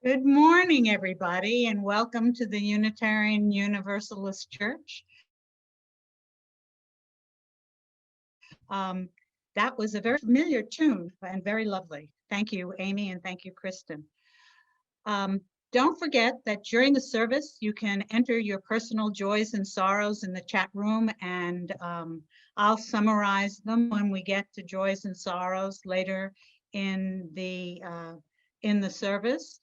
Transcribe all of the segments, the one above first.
Good morning, everybody, and welcome to the Unitarian Universalist Church. That was a very familiar tune and very lovely. Thank you, Amy, and thank you, Kristen. Don't forget that during the service, you can enter your personal joys and sorrows in the chat room, and I'll summarize them when we get to joys and sorrows later in the service.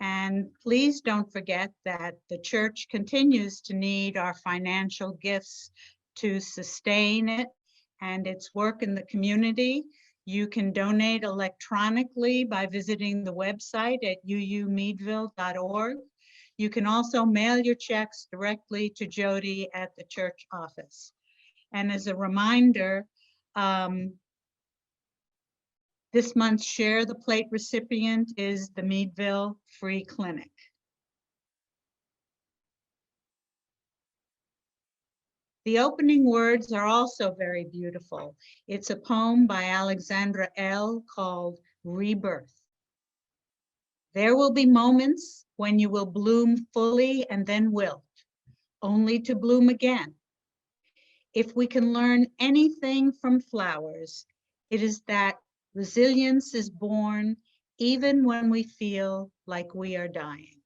And please don't forget that the church continues to need our financial gifts to sustain it and its work in the community. You can donate electronically by visiting the website at uumeadville.org. You can also mail your checks directly to Jody at the church office. And as a reminder, this month's Share the Plate recipient is the Meadville Free Clinic. The opening words are also very beautiful. It's a poem by Alexandra L. called Rebirth. There will be moments when you will bloom fully and then wilt, only to bloom again. If we can learn anything from flowers, it is that resilience is born even when we feel like we are dying.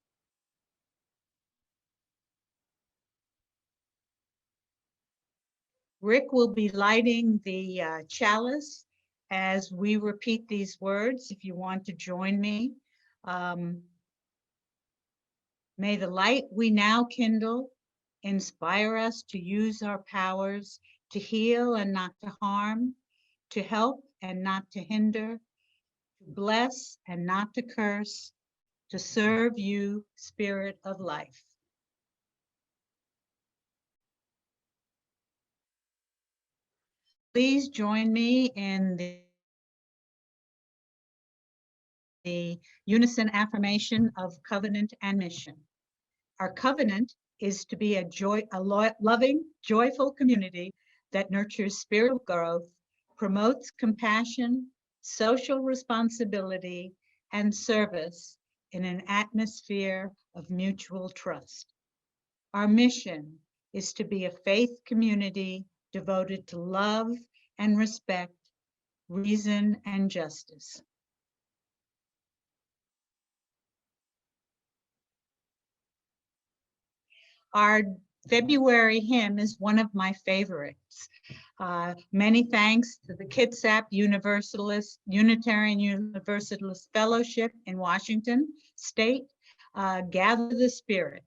Rick will be lighting the chalice as we repeat these words, if you want to join me. May the light we now kindle inspire us to use our powers to heal and not to harm, to help and not to hinder, to bless and not to curse, to serve you, Spirit of Life. Please join me in the unison affirmation of covenant and mission. Our covenant is to be a loving, joyful community that nurtures spiritual growth, promotes compassion, social responsibility, and service in an atmosphere of mutual trust. Our mission is to be a faith community devoted to love and respect, reason and justice. Our February hymn is one of my favorites. Many thanks to the Kitsap Unitarian Universalist Fellowship in Washington State. Gather the Spirit.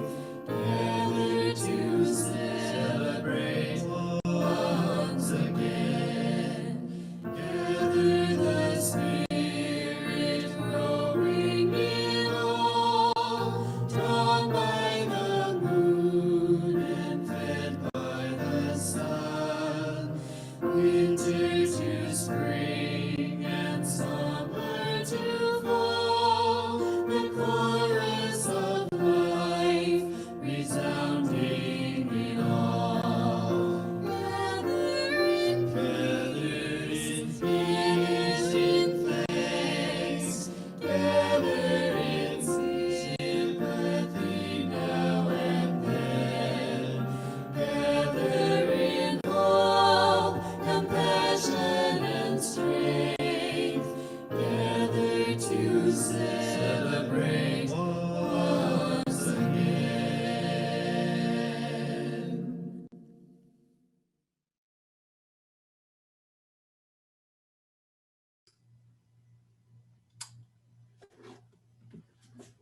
Gather to celebrate. spring and summer to fall, the chorus of life resounding in all. Gather in peace, in thanks, gather in sympathy now and then, gather in hope, compassion and strength, gather to celebrate once again.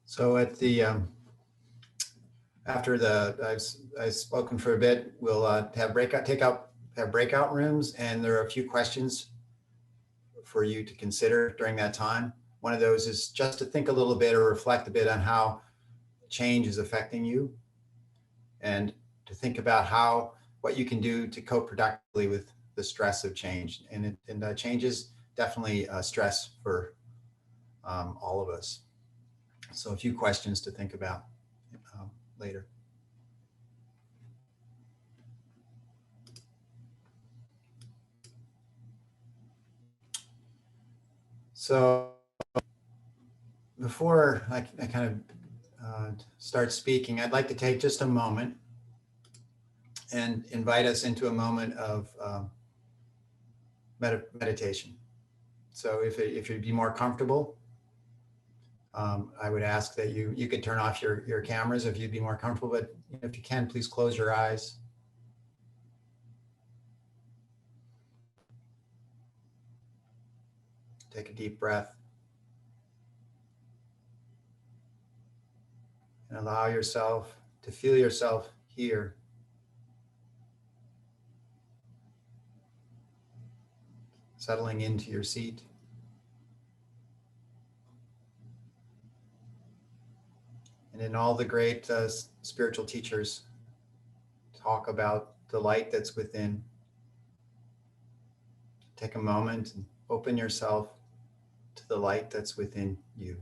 So at the after I've spoken for a bit, we'll have breakout rooms, and there are a few questions for you to consider during that time. One of those is just to think a little bit or reflect a bit on how change is affecting you, and to think about what you can do to cope productively with the stress of change. And change is definitely stress for all of us. So a few questions to think about later. So before I kind of start speaking, I'd like to take just a moment and invite us into a moment of meditation. So if you'd be more comfortable, I would ask that you could turn off your cameras if you'd be more comfortable, but if you can, please close your eyes. Take a deep breath. And allow yourself to feel yourself here. Settling into your seat. And in all the great spiritual teachers talk about the light that's within. Take a moment and open yourself to the light that's within you.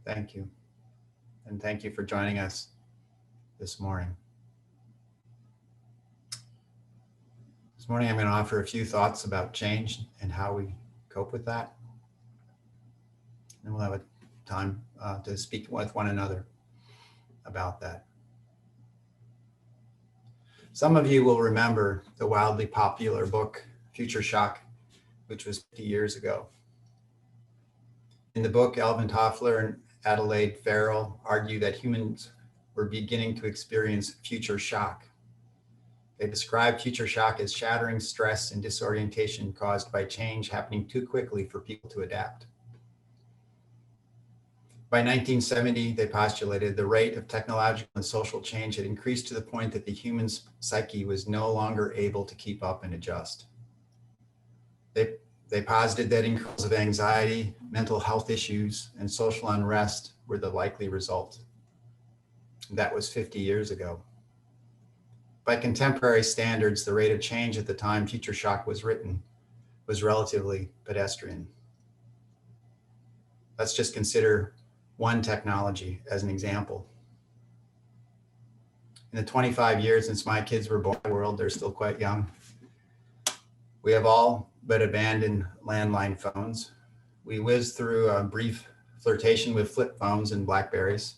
Thank you. And thank you for joining us this morning. This morning, I'm going to offer a few thoughts about change and how we cope with that. And we'll have a time to speak with one another about that. Some of you will remember the wildly popular book, Future Shock, which was 50 years ago. In the book, Alvin Toffler and Adelaide Farrell argue that humans were beginning to experience future shock. They describe future shock as shattering stress and disorientation caused by change happening too quickly for people to adapt. By 1970, they postulated the rate of technological and social change had increased to the point that the human psyche was no longer able to keep up and adjust. They posited that increases of anxiety, mental health issues, and social unrest were the likely result. That was 50 years ago. By contemporary standards, the rate of change at the time Future Shock was written was relatively pedestrian. Let's just consider one technology as an example. In the 25 years since my kids were born in the world, they're still quite young, we have all but abandoned landline phones. We whizzed through a brief flirtation with flip phones and Blackberries.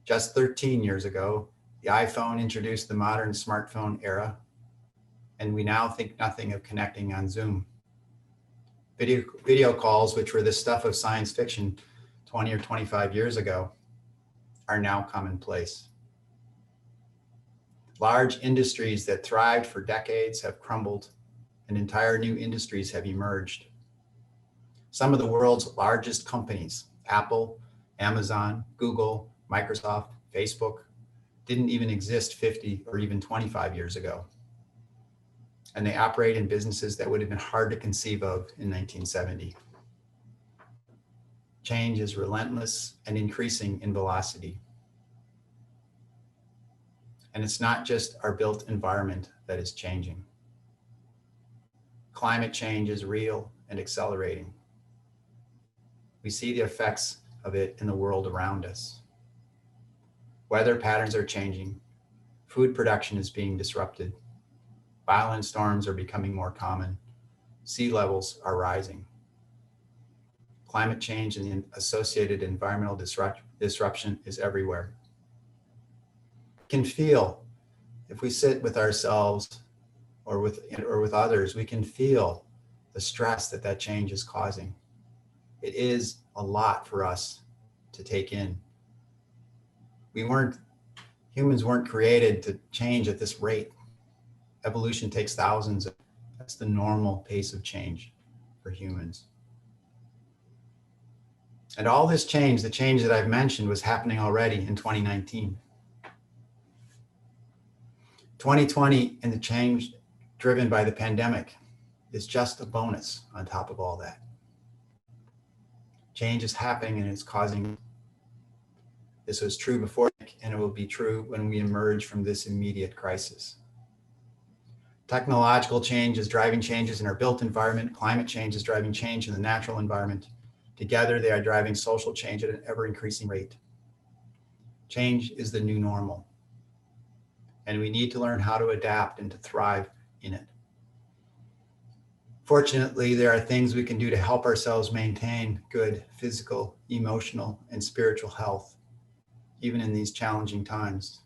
Just 13 years ago, the iPhone introduced the modern smartphone era, and we now think nothing of connecting on Zoom. Video calls, which were the stuff of science fiction 20 or 25 years ago, are now commonplace. Large industries that thrived for decades have crumbled, and entire new industries have emerged. Some of the world's largest companies, Apple, Amazon, Google, Microsoft, Facebook, didn't even exist 50 or even 25 years ago. And they operate in businesses that would have been hard to conceive of in 1970. Change is relentless and increasing in velocity. And it's not just our built environment that is changing. Climate change is real and accelerating. We see the effects of it in the world around us. Weather patterns are changing. Food production is being disrupted. Violent storms are becoming more common. Sea levels are rising. Climate change and the associated environmental disruption is everywhere. We can feel, if we sit with ourselves or with others, we can feel the stress that change is causing. It is a lot for us to take in. Humans weren't created to change at this rate. Evolution takes thousands. That's the normal pace of change for humans. And all this change, the change that I've mentioned, was happening already in 2019. 2020 and the change driven by the pandemic is just a bonus on top of all that. Change is happening and it's causing. This was true before, and it will be true when we emerge from this immediate crisis. Technological change is driving changes in our built environment. Climate change is driving change in the natural environment. Together, they are driving social change at an ever-increasing rate. Change is the new normal, and we need to learn how to adapt and to thrive in it. Fortunately, there are things we can do to help ourselves maintain good physical, emotional, and spiritual health, even in these challenging times.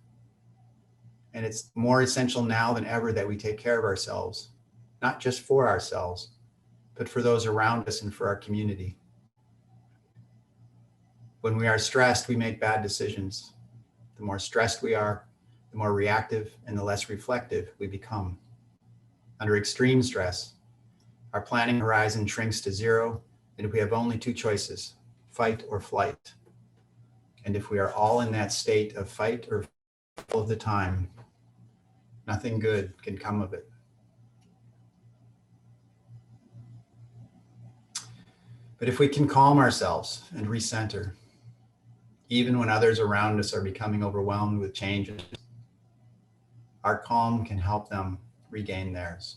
And it's more essential now than ever that we take care of ourselves, not just for ourselves, but for those around us and for our community. When we are stressed, we make bad decisions. The more stressed we are, the more reactive and the less reflective we become. Under extreme stress, our planning horizon shrinks to zero, and we have only two choices, fight or flight. And if we are all in that state of fight or flight all of the time, nothing good can come of it. But if we can calm ourselves and recenter, even when others around us are becoming overwhelmed with changes, our calm can help them regain theirs.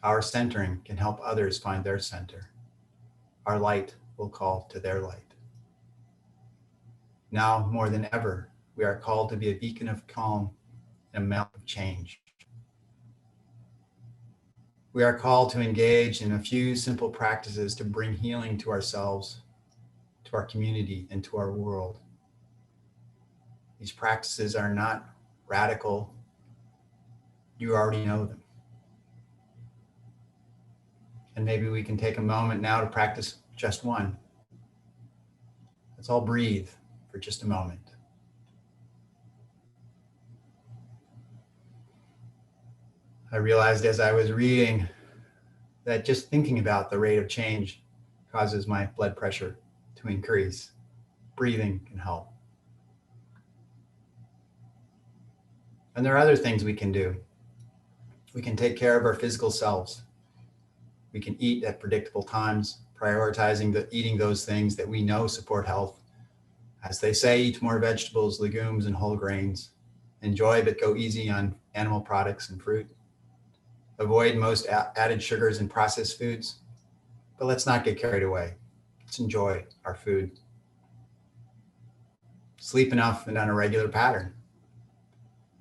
Our centering can help others find their center. Our light will call to their light. Now, more than ever, we are called to be a beacon of calm and a mount of change. We are called to engage in a few simple practices to bring healing to ourselves, to our community, and to our world. These practices are not radical. You already know them. And maybe we can take a moment now to practice just one. Let's all breathe for just a moment. I realized as I was reading that just thinking about the rate of change causes my blood pressure to increase. Breathing can help. And there are other things we can do. We can take care of our physical selves. We can eat at predictable times, prioritizing eating those things that we know support health. As they say, eat more vegetables, legumes, and whole grains. Enjoy but go easy on animal products and fruit. Avoid most added sugars and processed foods, but let's not get carried away. Let's enjoy our food. Sleep enough and on a regular pattern.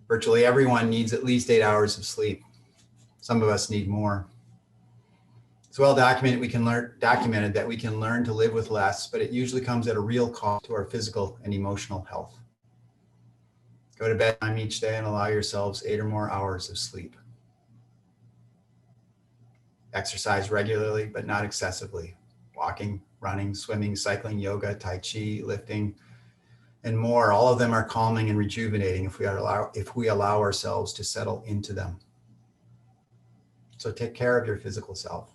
Virtually everyone needs at least 8 hours of sleep. Some of us need more. It's well documented that we can learn to live with less, but it usually comes at a real cost to our physical and emotional health. Go to bed time each day and allow yourselves 8 or more hours of sleep. Exercise regularly, but not excessively. Walking, running, swimming, cycling, yoga, tai chi, lifting, and more. All of them are calming and rejuvenating if we allow ourselves to settle into them. So take care of your physical self.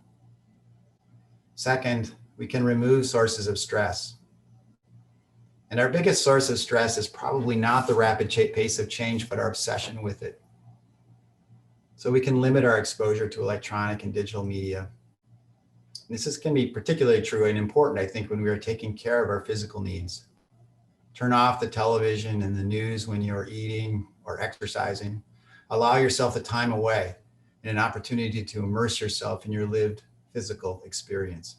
Second, we can remove sources of stress. And our biggest source of stress is probably not the rapid pace of change, but our obsession with it. So we can limit our exposure to electronic and digital media. This can be particularly true and important, I think, when we are taking care of our physical needs. Turn off the television and the news when you're eating or exercising. Allow yourself the time away and an opportunity to immerse yourself in your lived physical experience.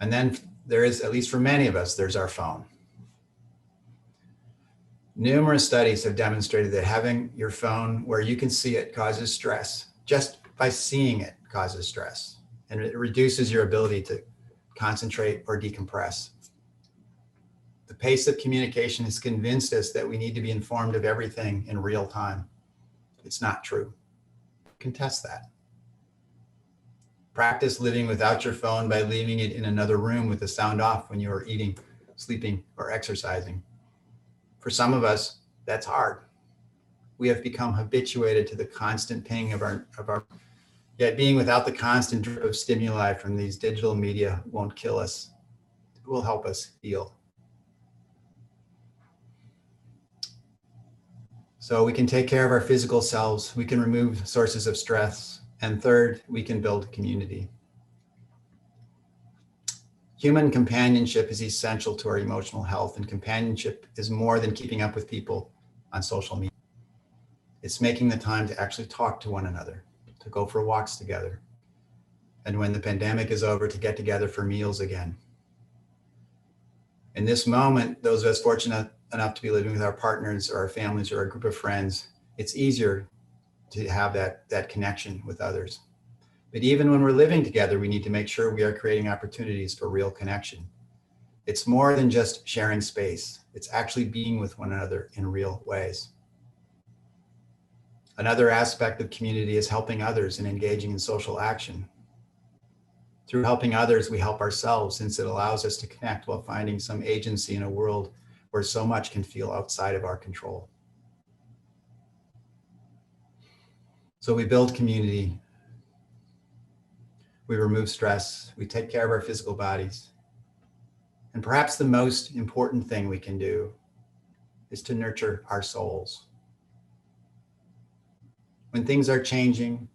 And then there is, at least for many of us, there's our phone. Numerous studies have demonstrated that having your phone where you can see it causes stress. Just by seeing it causes stress, and it reduces your ability to concentrate or decompress. The pace of communication has convinced us that we need to be informed of everything in real time. It's not true. You can test that. Practice living without your phone by leaving it in another room with the sound off when you are eating, sleeping, or exercising. For some of us, that's hard. We have become habituated to the constant ping of our, yet being without the constant drip of stimuli from these digital media won't kill us. It will help us heal. So we can take care of our physical selves, we can remove sources of stress, and third, we can build community. Human companionship is essential to our emotional health, and companionship is more than keeping up with people on social media. It's making the time to actually talk to one another, to go for walks together, and when the pandemic is over, to get together for meals again. In this moment, those of us fortunate enough to be living with our partners or our families or a group of friends, it's easier to have that connection with others. But even when we're living together, we need to make sure we are creating opportunities for real connection. It's more than just sharing space. It's actually being with one another in real ways. Another aspect of community is helping others and engaging in social action. Through helping others, we help ourselves, since it allows us to connect while finding some agency in a world where so much can feel outside of our control. So we build community. We remove stress, we take care of our physical bodies. And perhaps the most important thing we can do is to nurture our souls. When things are changing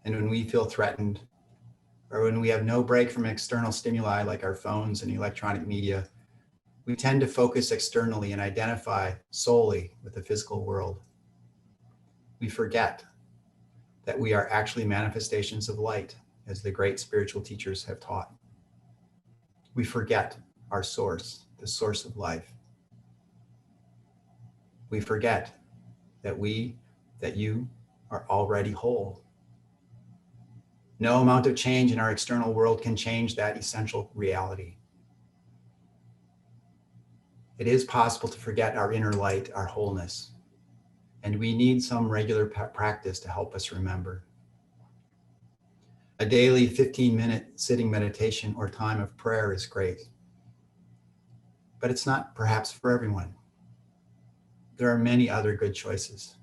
and when we feel threatened, or when we have no break from external stimuli like our phones and electronic media, we tend to focus externally and identify solely with the physical world. We forget that we are actually manifestations of light, as the great spiritual teachers have taught. We forget our source, the source of life. We forget that you are already whole. No amount of change in our external world can change that essential reality. It is possible to forget our inner light, our wholeness, and we need some regular practice to help us remember. A daily 15-minute sitting meditation or time of prayer is great, but it's not perhaps for everyone. There are many other good choices.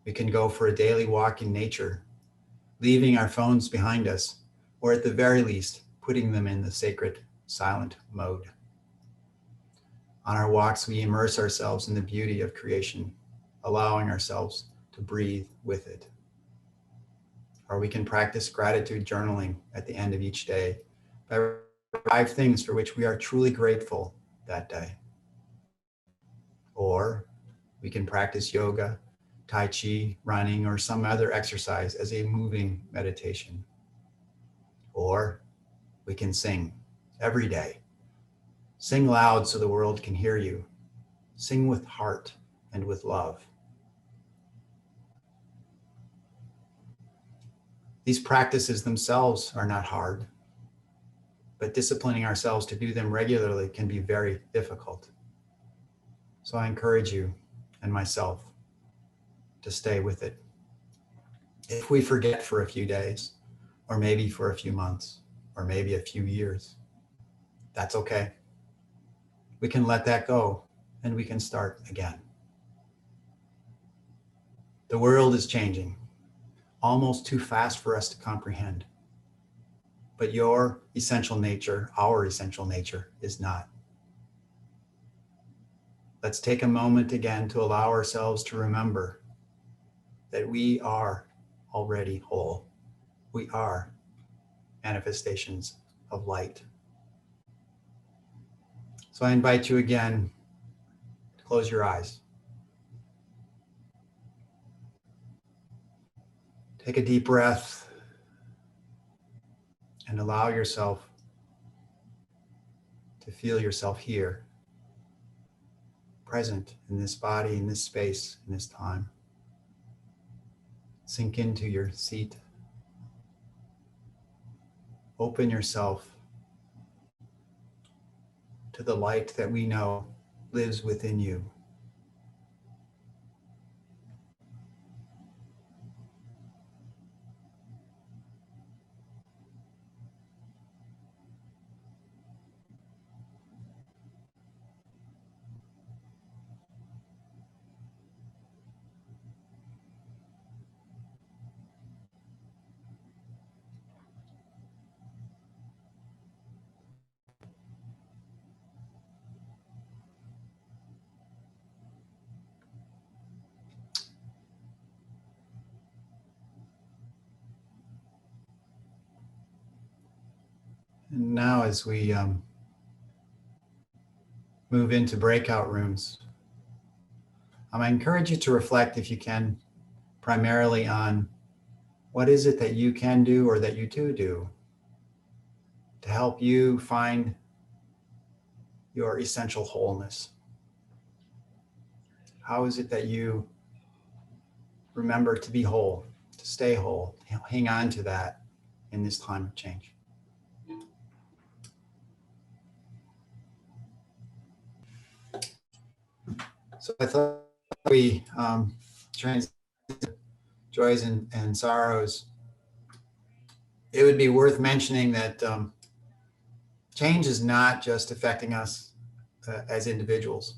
We can go for a daily walk in nature, leaving our phones behind us, or at the very least, putting them in the sacred silent mode. On our walks, we immerse ourselves in the beauty of creation, allowing ourselves to breathe with it. Or we can practice gratitude journaling at the end of each day by 5 things for which we are truly grateful that day. Or we can practice yoga, Tai Chi, running, or some other exercise as a moving meditation. Or we can sing every day. Sing loud so the world can hear you. Sing with heart and with love. These practices themselves are not hard, but disciplining ourselves to do them regularly can be very difficult. So I encourage you and myself to stay with it. If we forget for a few days, or maybe for a few months, or maybe a few years, that's okay. we can let that go and we can start again. The world is changing, almost too fast for us to comprehend. But your essential nature, our essential nature, is not. Let's take a moment again to allow ourselves to remember that we are already whole. We are manifestations of light. So I invite you again to close your eyes. Take a deep breath and allow yourself to feel yourself here, present in this body, in this space, in this time. Sink into your seat. Open yourself to the light that we know lives within you. And now as we move into breakout rooms, I encourage you to reflect, if you can, primarily on what is it that you can do or that you do to help you find your essential wholeness. How is it that you remember to be whole, to stay whole, hang on to that in this time of change? So I thought we transition joys and sorrows. It would be worth mentioning that change is not just affecting us as individuals.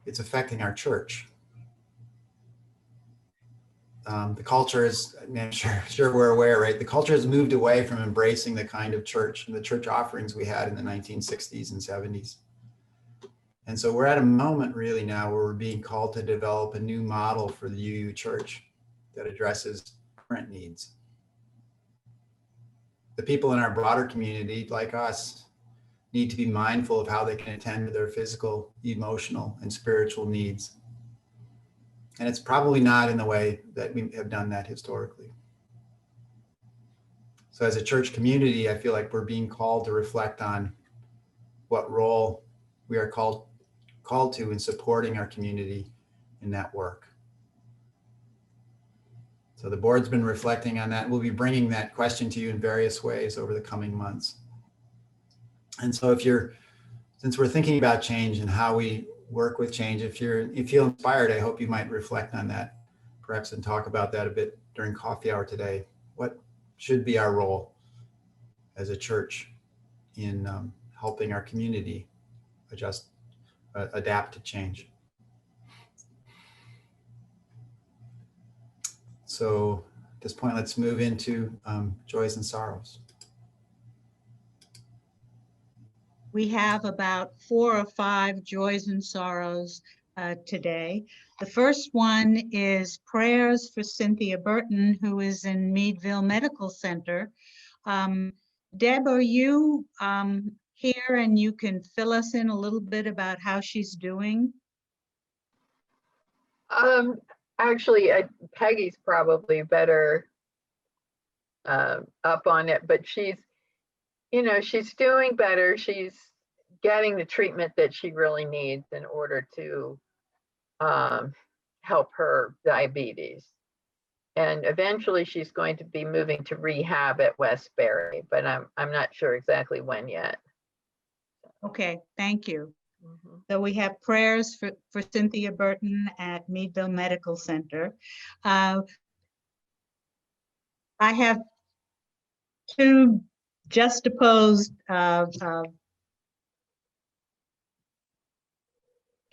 It's affecting our church. The culture is, I'm sure we're aware, right? The culture has moved away from embracing the kind of church and the church offerings we had in the 1960s and 70s. And so we're at a moment really now where we're being called to develop a new model for the UU church that addresses current needs. The people in our broader community, like us, need to be mindful of how they can attend to their physical, emotional, and spiritual needs. And it's probably not in the way that we have done that historically. So as a church community, I feel like we're being called to reflect on what role we are called to in supporting our community in that work. So the board's been reflecting on that. We'll be bringing that question to you in various ways over the coming months. And so since we're thinking about change and how we work with change, if you feel inspired, I hope you might reflect on that, perhaps, and talk about that a bit during coffee hour today. What should be our role as a church in helping our community adapt to change? So at this point, let's move into joys and sorrows. We have about 4 or 5 joys and sorrows today. The first one is prayers for Cynthia Burton, who is in Meadville Medical Center. Deb, are you here and you can fill us in a little bit about how she's doing? Actually, Peggy's probably better up on it, but she's doing better. She's getting the treatment that she really needs in order to help her diabetes. And eventually she's going to be moving to rehab at Westbury, but I'm not sure exactly when yet. Okay, thank you. Mm-hmm. So we have prayers for Cynthia Burton at Meadville Medical Center. I have 2 juxtaposed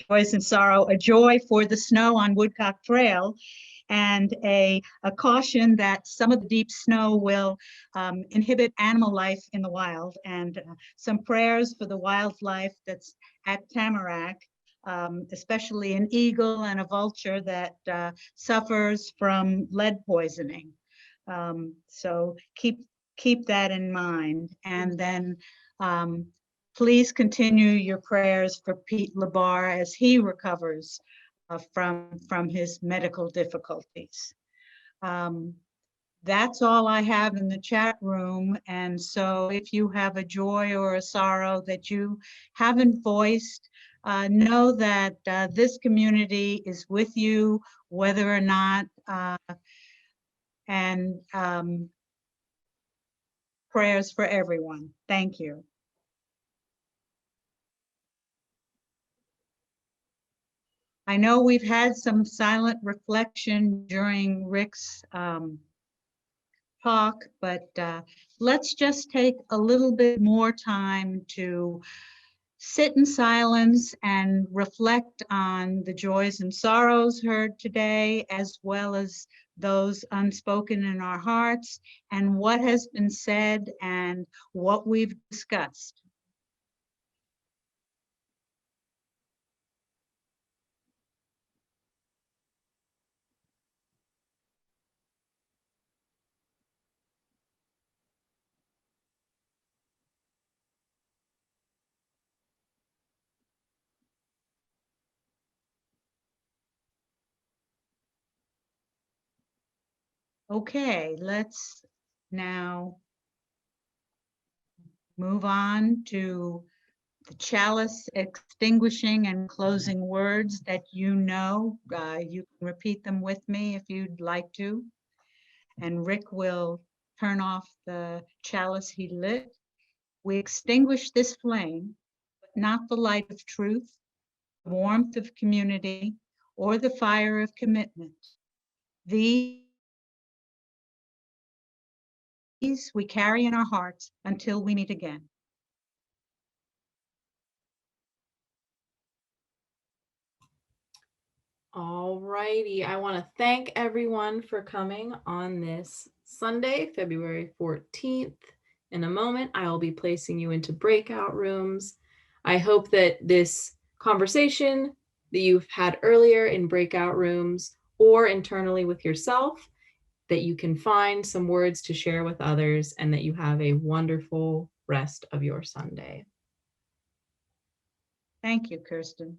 joys and sorrow, a joy for the snow on Woodcock Trail, and a caution that some of the deep snow will inhibit animal life in the wild, and some prayers for the wildlife that's at Tamarack, especially an eagle and a vulture that suffers from lead poisoning. So keep that in mind. And then please continue your prayers for Pete Labar as he recovers from his medical difficulties. That's all I have in the chat room. And so if you have a joy or a sorrow that you haven't voiced, know that this community is with you, whether or not, and prayers for everyone. Thank you. I know we've had some silent reflection during Rick's talk, but let's just take a little bit more time to sit in silence and reflect on the joys and sorrows heard today, as well as those unspoken in our hearts, and what has been said and what we've discussed. Okay, let's now move on to the chalice extinguishing and closing words that you know. You can repeat them with me if you'd like to. And Rick will turn off the chalice he lit. We extinguish this flame, but not the light of truth, the warmth of community, or the fire of commitment. These we carry in our hearts until we meet again. All righty. I want to thank everyone for coming on this Sunday, February 14th. In a moment, I will be placing you into breakout rooms. I hope that this conversation that you've had earlier in breakout rooms or internally with yourself, that you can find some words to share with others, and that you have a wonderful rest of your Sunday. Thank you, Kirsten.